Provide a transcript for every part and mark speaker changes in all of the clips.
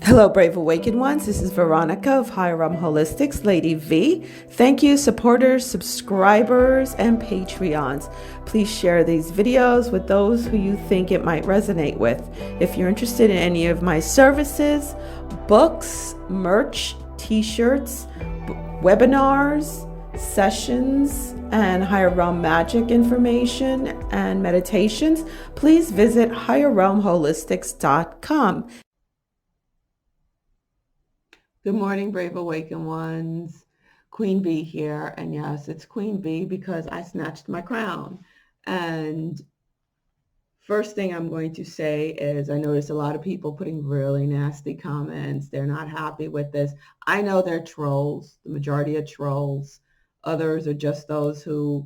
Speaker 1: Hello, Brave Awakened Ones. This is Veronica of Higher Realm Holistics, Lady V. Thank you, supporters, subscribers, and Patreons. Please share these videos with those who you think it might resonate with. If you're interested in any of my services, books, merch, t-shirts, webinars, sessions, and higher realm magic information and meditations, please visit higherrealmholistics.com. Good morning, Brave Awakened Ones. Queen Bee here. And yes, it's Queen Bee because I snatched my crown. And first thing I'm going to say is I notice a lot of people putting really nasty comments. They're not happy with this. I know they're trolls. The majority are trolls. Others are just those who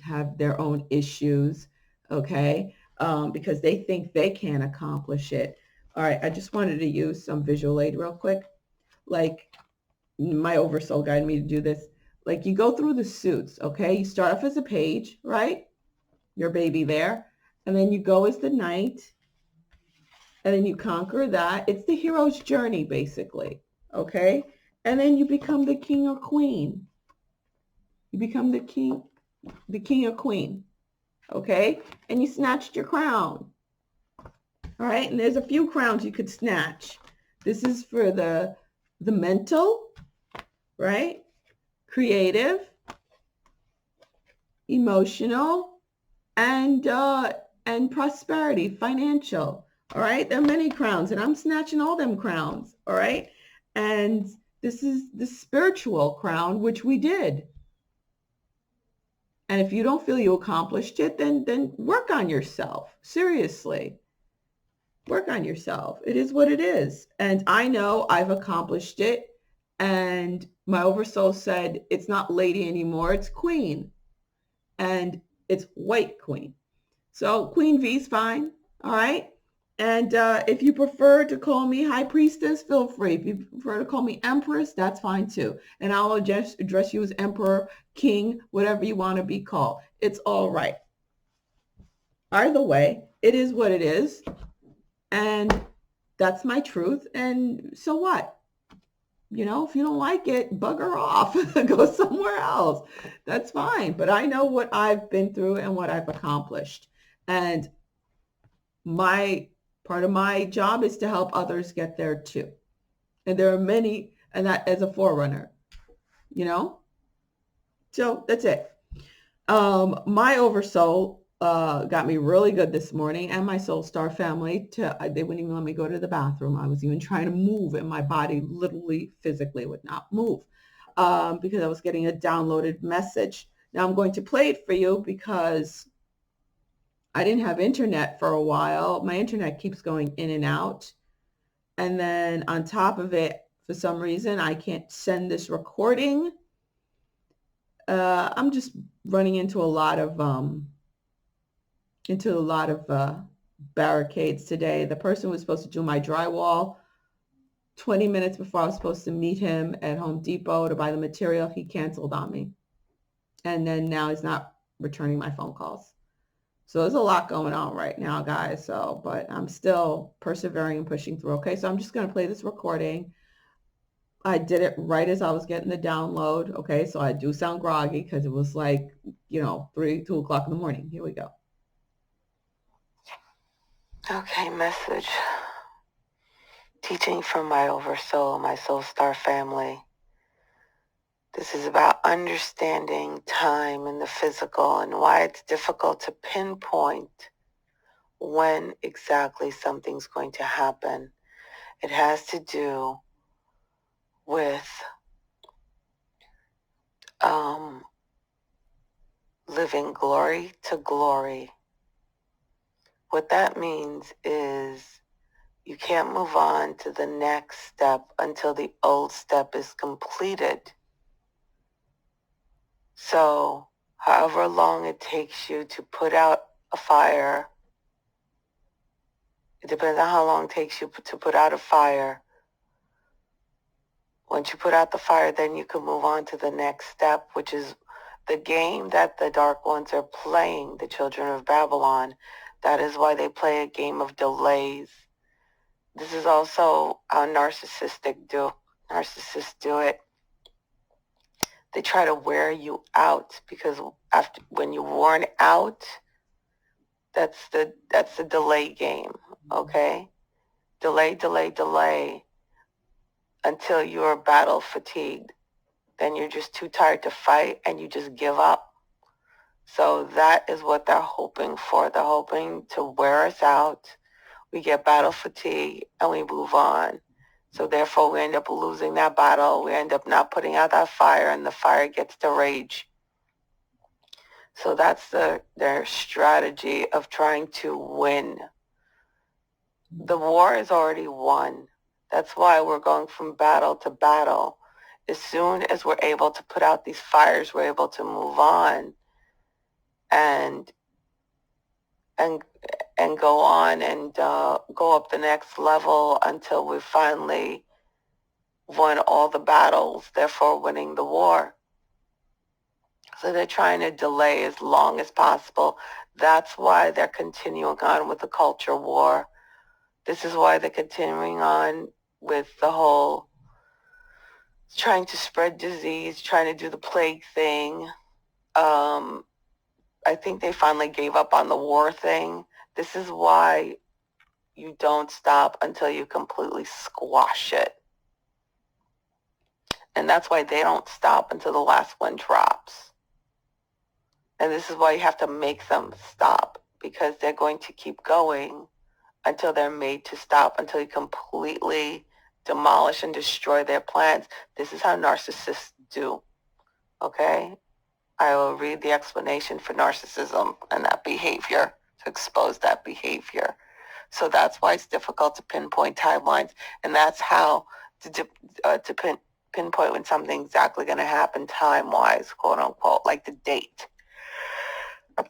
Speaker 1: have their own issues, okay? Because they think they can accomplish it. All right, I just wanted to use some visual aid real quick. Like my oversoul guided me to do this. Like you go through the suits, okay? You start off as a page, right? Your baby there. And then you go as the knight. And then you conquer that. It's the hero's journey, basically, okay? And then you become the king or queen. You become the king or queen, okay? And you snatched your crown, all right? And there's a few crowns you could snatch. This is for the mental, right? Creative, emotional, and prosperity, financial. All right, there are many crowns, and I'm snatching all them crowns. All right, and this is the spiritual crown, which we did. And if you don't feel you accomplished it, then work on yourself. Seriously, work on yourself. It is what it is. And I know I've accomplished it. And my oversoul said, it's not lady anymore, it's queen. And it's white queen. So Queen V's fine, all right? And if you prefer to call me High Priestess, feel free. If you prefer to call me Empress, that's fine too. And I'll just address you as Emperor, King, whatever you want to be called. It's all right. Either way, it is what it is. And that's my truth. And so what? You know, if you don't like it, bugger off, go somewhere else. That's fine. But I know what I've been through and what I've accomplished. And part of my job is to help others get there too. And there are many, and that as a forerunner, you know? So that's it. My oversoul got me really good this morning, and my soul star family. They wouldn't even let me go to the bathroom. I was even trying to move, and my body literally, physically would not move because I was getting a downloaded message. Now I'm going to play it for you because I didn't have internet for a while. My internet keeps going in and out. And then on top of it, for some reason, I can't send this recording. I'm just running into a lot of barricades today. The person who was supposed to do my drywall 20 minutes before I was supposed to meet him at Home Depot to buy the material, he canceled on me. And then now he's not returning my phone calls. So there's a lot going on right now, guys. But I'm still persevering and pushing through. Okay, so I'm just going to play this recording. I did it right as I was getting the download. Okay, so I do sound groggy because it was like, 2 o'clock in the morning. Here we go.
Speaker 2: Okay, message. Teaching from my oversoul, my soul star family. This is about understanding time and the physical and why it's difficult to pinpoint when exactly something's going to happen. It has to do with living glory to glory. What that means is you can't move on to the next step until the old step is completed. So however long it takes you to put out a fire, it depends on how long it takes you to put out a fire. Once you put out the fire, then you can move on to the next step, which is the game that the Dark Ones are playing, the children of Babylon. That is why they play a game of delays. This is also how narcissists do it. They try to wear you out, because after, when you're worn out, that's the delay game. Okay? Delay until you're battle fatigued. Then you're just too tired to fight and you just give up. So that is what they're hoping for. They're hoping to wear us out. We get battle fatigue and we move on. So therefore we end up losing that battle. We end up not putting out that fire, and the fire gets to rage. So that's their strategy of trying to win. The war is already won. That's why we're going from battle to battle. As soon as we're able to put out these fires, we're able to move on and and and go on and go up the next level until we finally won all the battles, therefore winning the war. So they're trying to delay as long as possible. That's why they're continuing on with the culture war. This is why they're continuing on with the whole trying to spread disease, trying to do the plague thing. I think they finally gave up on the war thing. This is why you don't stop until you completely squash it. And that's why they don't stop until the last one drops. And this is why you have to make them stop, because they're going to keep going until they're made to stop, until you completely demolish and destroy their plans. This is how narcissists do. Okay? I will read the explanation for narcissism and that behavior to expose that behavior. So that's why it's difficult to pinpoint timelines, and that's how to pinpoint when something's exactly going to happen time-wise, quote unquote, like the date.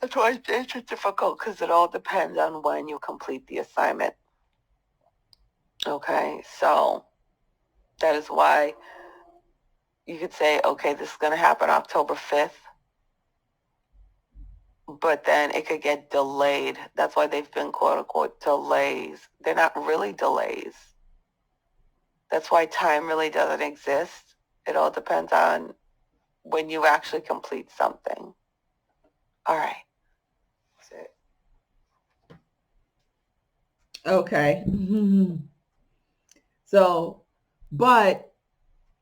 Speaker 2: That's why it's difficult, because it all depends on when you complete the assignment. Okay, so that is why you could say, okay, this is going to happen October 5th, but then it could get delayed. That's why they've been quote unquote delays. They're not really delays. That's why time really doesn't exist. It all depends on when you actually complete something. All right. That's it.
Speaker 1: Okay. So, but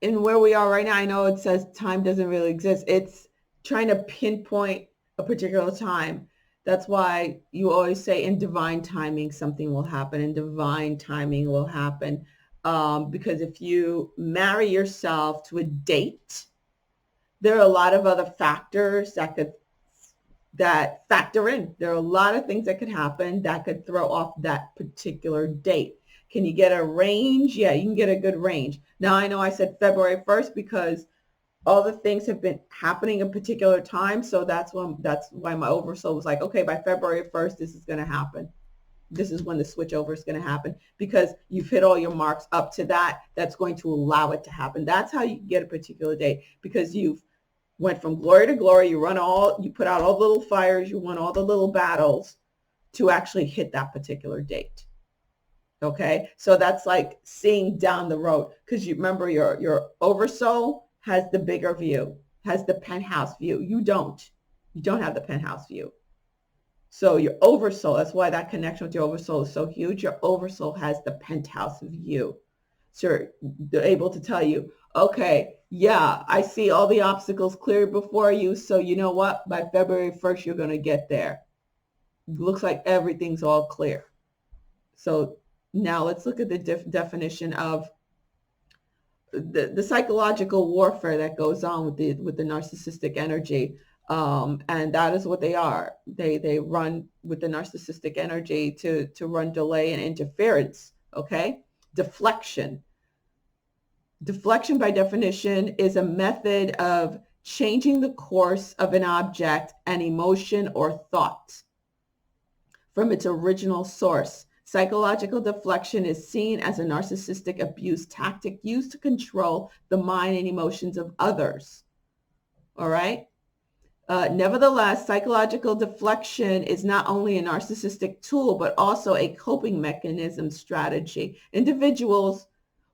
Speaker 1: in where we are right now, I know it says time doesn't really exist. It's trying to pinpoint a particular time. That's why you always say in divine timing, something will happen. In divine timing will happen. Because if you marry yourself to a date, there are a lot of other factors that factor in. There are a lot of things that could happen that could throw off that particular date. Can you get a range? Yeah, you can get a good range. Now, I know I said February 1st because all the things have been happening a particular time. So that's why my oversoul was like, okay, by February 1st, this is going to happen. This is when the switchover is going to happen, because you've hit all your marks up to that. That's going to allow it to happen. That's how you get a particular date, because you've went from glory to glory. You put out all the little fires, you won all the little battles to actually hit that particular date. Okay. So that's like seeing down the road, because you remember your oversoul has the bigger view, has the penthouse view. You don't have the penthouse view. So your oversoul, that's why that connection with your oversoul is so huge. Your oversoul has the penthouse view. So they're able to tell you, okay, yeah, I see all the obstacles clear before you. So you know what? By February 1st, you're going to get there. Looks like everything's all clear. So now let's look at the definition of the psychological warfare that goes on with the narcissistic energy. And that is what they are. They run with the narcissistic energy to run delay and interference. Okay. Deflection. Deflection, by definition, is a method of changing the course of an object, an emotion, or thought from its original source. Psychological deflection is seen as a narcissistic abuse tactic used to control the mind and emotions of others. All right? Nevertheless, psychological deflection is not only a narcissistic tool, but also a coping mechanism strategy. Individuals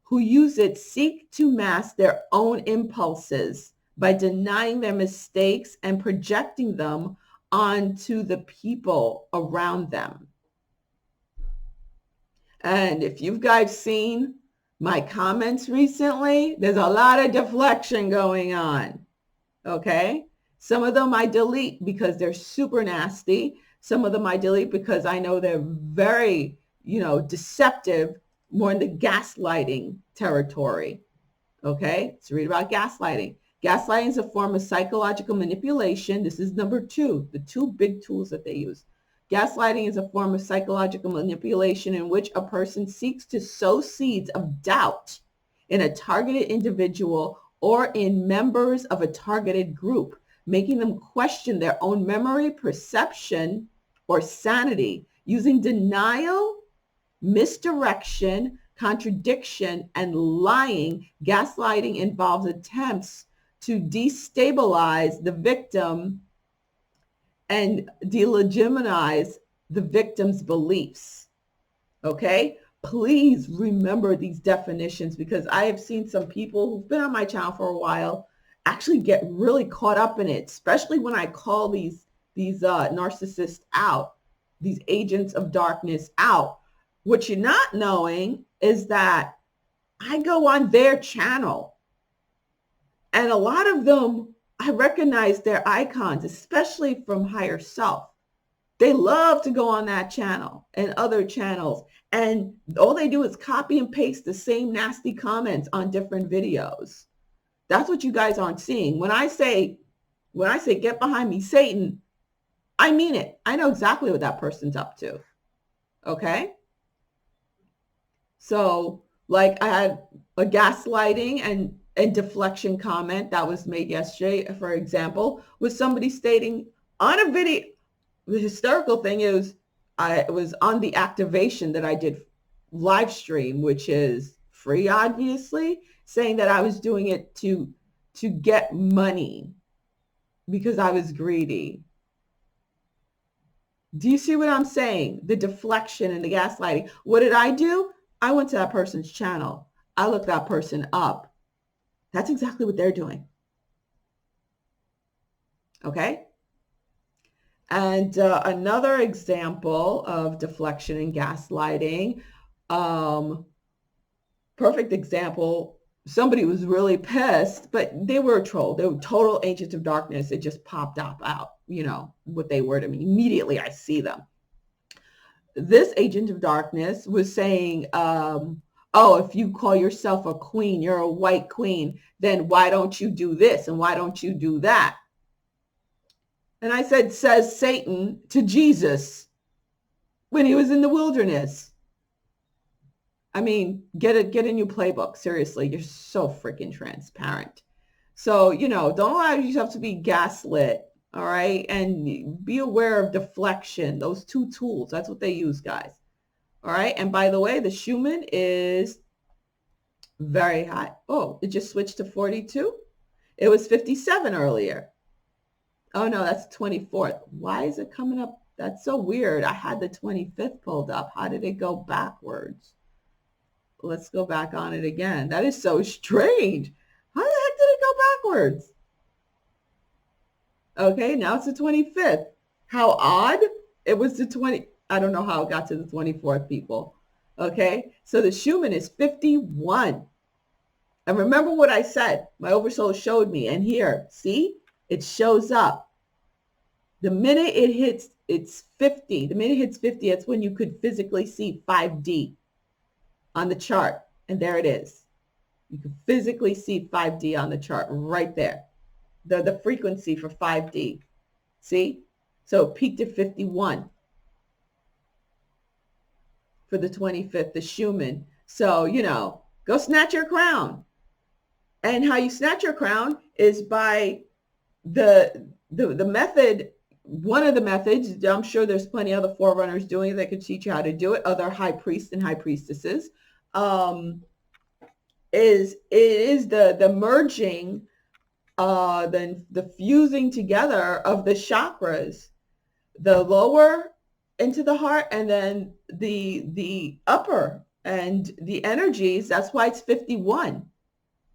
Speaker 1: who use it seek to mask their own impulses by denying their mistakes and projecting them onto the people around them. And if you guys seen my comments recently, there's a lot of deflection going on. Okay? Some of them I delete because they're super nasty. Some of them I delete because I know they're very, deceptive, more in the gaslighting territory. Okay? Let's read about gaslighting. Gaslighting is a form of psychological manipulation. This is number 2, the 2 big tools that they use. Gaslighting is a form of psychological manipulation in which a person seeks to sow seeds of doubt in a targeted individual or in members of a targeted group, making them question their own memory, perception, or sanity. Using denial, misdirection, contradiction, and lying, gaslighting involves attempts to destabilize the victim and delegitimize the victim's beliefs. Okay? Please remember these definitions, because I have seen some people who've been on my channel for a while actually get really caught up in it, especially when I call these narcissists out, these agents of darkness out. What you're not knowing is that I go on their channel, and a lot of them, I recognize their icons, especially from Higher Self. They love to go on that channel and other channels, and all they do is copy and paste the same nasty comments on different videos. That's what you guys aren't seeing. When I say get behind me, Satan, I mean it. I know exactly what that person's up to. Okay? So, like, I had a gaslighting and deflection comment that was made yesterday, for example, was somebody stating on a video. The hysterical thing is, it was on the activation that I did live stream, which is free, obviously, saying that I was doing it to get money because I was greedy. Do you see what I'm saying? The deflection and the gaslighting. What did I do? I went to that person's channel. I looked that person up. That's exactly what they're doing. Okay? And another example of deflection and gaslighting, perfect example, somebody was really pissed, but they were a troll. They were total agents of darkness. It just popped up out, what they were to me. Immediately I see them. This agent of darkness was saying, oh, if you call yourself a queen, you're a white queen, then why don't you do this and why don't you do that? And I said, says Satan to Jesus when he was in the wilderness. I mean, get a new playbook. Seriously, you're so freaking transparent. So, don't allow yourself to be gaslit, all right? And be aware of deflection, those 2 tools. That's what they use, guys. All right? And by the way, the Schumann is very high. Oh, it just switched to 42? It was 57 earlier. Oh, no, that's 24th. Why is it coming up? That's so weird. I had the 25th pulled up. How did it go backwards? Let's go back on it again. That is so strange. How the heck did it go backwards? Okay, now it's the 25th. How odd. It was the 20. I don't know how it got to the 24th, people. Okay, so the Schumann is 51. And remember what I said. My oversoul showed me. And here, see? It shows up. The minute it hits, it's 50. The minute it hits 50, that's when you could physically see 5D on the chart. And there it is. You can physically see 5D on the chart right there. The frequency for 5D. See? So it peaked at 51 for the 25th, the Schumann. So, go snatch your crown. And how you snatch your crown is by the method. One of the methods, I'm sure there's plenty of other forerunners doing it that could teach you how to do it, other high priests and high priestesses, is the merging the fusing together of the chakras, the lower into the heart, and then the upper and the energies. That's why it's 51.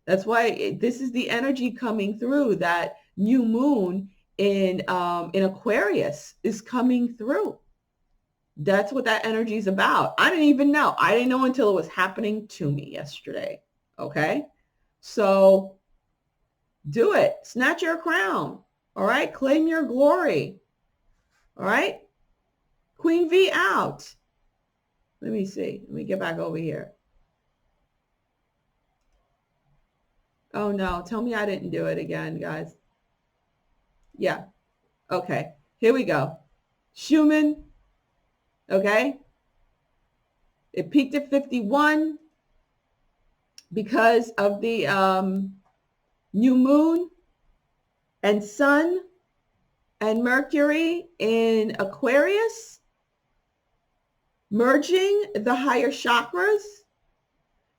Speaker 1: That's why this is the energy coming through. That new moon in Aquarius is coming through. That's what that energy is about. I didn't even know. I didn't know until it was happening to me yesterday. Okay. So do it. Snatch your crown. All right. Claim your glory. All right. Queen V out. Let me see. Let me get back over here. Oh no. Tell me I didn't do it again, guys. Yeah. Okay. Here we go. Schumann. Okay. It peaked at 51 because of the new moon and sun and Mercury in Aquarius, merging the higher chakras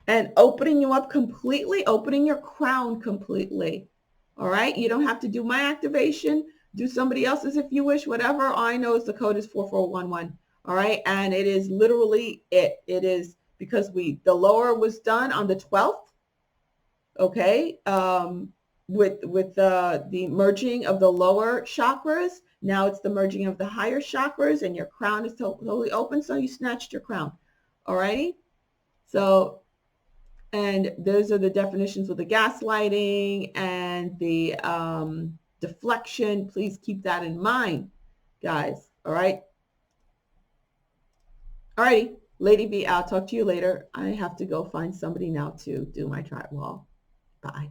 Speaker 1: and opening you up completely, opening your crown completely. All right. You don't have to do my activation. Do somebody else's if you wish, whatever. All I know is the code is 4411. All right. And it is literally it. It is because the lower was done on the 12th. Okay. With the merging of the lower chakras. Now it's the merging of the higher chakras, and your crown is totally open. So you snatched your crown. All righty. So, and those are the definitions with the gaslighting and the deflection. Please keep that in mind, guys. All right. All righty. Lady B, I'll talk to you later. I have to go find somebody now to do my drywall. Bye.